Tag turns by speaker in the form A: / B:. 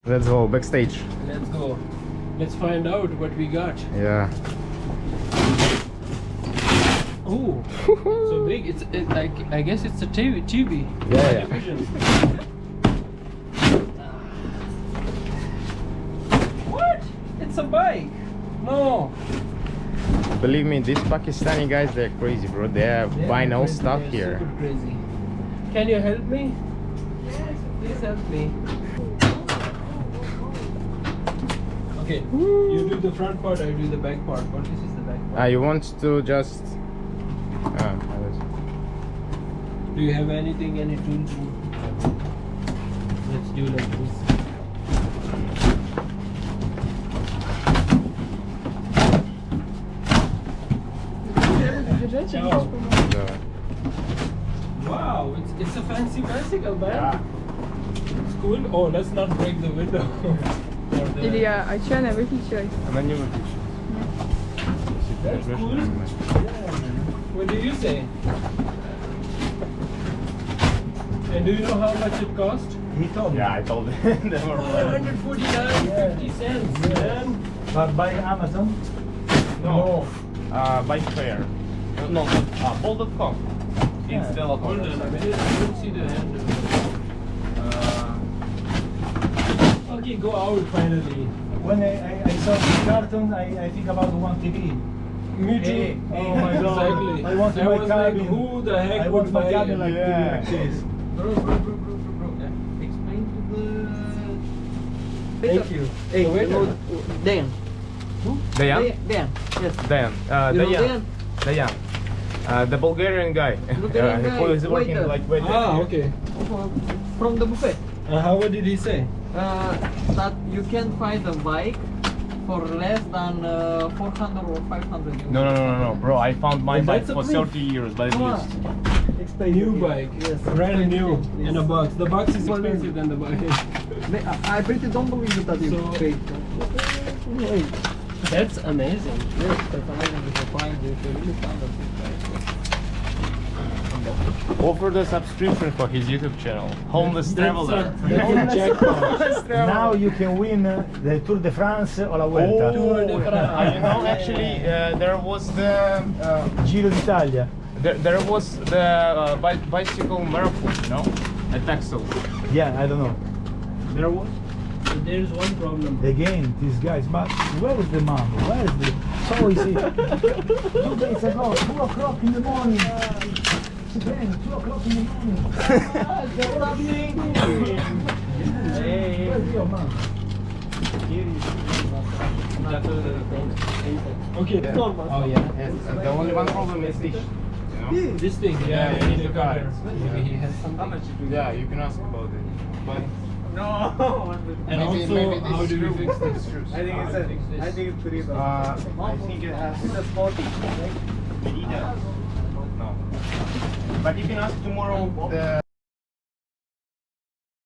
A: Let's go backstage.
B: Let's go. Let's find out what we got.
A: Yeah.
B: Oh, so big. I guess it's a TV.
A: Yeah.
B: Television. What? It's a bike. No.
A: Believe me, these Pakistani guys, they're crazy, bro. They have vinyl
B: crazy.
A: stuff
B: They're
A: here.
B: Super crazy. Can you help me? Yes, please help me. Okay, you do the front part, I do the back part. What is the back part?
A: You want to just...
B: Do you have anything, any tools? Let's do like this. Ciao. Wow, it's a fancy bicycle, man.
A: Yeah.
B: It's cool. Oh, let's not break the window.
C: Илья, а чё она выключилась?
A: Она не выключилась.
B: That's cool. What do you say? And do you know how much it cost?
D: He told me.
A: Yeah, I told them. They were
B: 149.50 cents, man.
D: But by Amazon?
A: No. Bike fair. No, ball.com.
D: Yeah.
A: It's the
B: Hold
A: local
B: on a
A: website.
B: minute. I don't see the handle. Okay, go out finally.
D: When I saw the cartoon, I think about one TV.
B: Me too.
D: Hey, oh my God.
B: Exactly.
D: I want
B: I
D: my
B: was
D: cabin.
B: like, who the heck
D: I
B: would
D: want my
B: buy
D: cabin
B: it?
D: like
A: Yeah.
D: this.
B: Bro. Explain to the... Thank you.
E: Hey,
B: The waiter.
E: Dan.
A: Dayan?
E: Dan. Yes.
A: Dayan.
E: You know
A: Dayan. Dayan. The Bulgarian guy.
E: Bulgarian guy,
A: Who is working
E: waiter.
A: like waiter.
B: Ah, okay.
E: From the buffet.
B: What did he say?
E: That you can find a bike for less than 400 or 500 euros.
A: No, bro. I found my
B: And
A: bike
B: that's a
A: for
B: proof.
A: 30 years, but
E: Come
A: it's
E: on.
A: used.
E: Explain
B: New
E: it.
B: bike.
E: Yes.
B: Brand new.
E: Please.
B: In a box. The box is
E: Well,
B: expensive than the bike.
E: I really don't believe that you
B: So-
E: paid. Wait.
B: That's amazing.
E: Yes, that's amazing. If you find it, you really found a good bike.
A: Offer the subscription for his YouTube channel, Homeless Traveler.
B: That's a jackpot.
D: Now you can win the Tour de France or la Vuelta.
B: Tour de France.
A: You know, actually, there was the
D: Giro d'Italia.
A: there was the bicycle marathon, you know, at Texel.
D: Yeah, I don't know.
A: There was.
B: There's one problem.
D: Again, these guys, but where is the mom? Where is the... So easy. 2 days ago, 2 o'clock in the morning. Again, 2 o'clock in the morning. What's happening?
B: Hey.
D: Where's your mom?
B: Okay.
A: Oh yeah. The only one problem is this. You know?
B: This thing.
A: Yeah,
B: Yeah,
A: you
B: we
A: need
B: need
A: to
B: to
A: cut
B: cover.
A: it.
B: Maybe he has something.
A: Yeah, you can ask about it. But
B: And
A: maybe
B: also,
A: this
B: how do we
A: screw-
B: fix this?
A: screws.
E: I think it's a,
B: Fix this.
E: I think it's pretty
A: I think it has.
E: It's a sporty.
A: No. But you can ask tomorrow the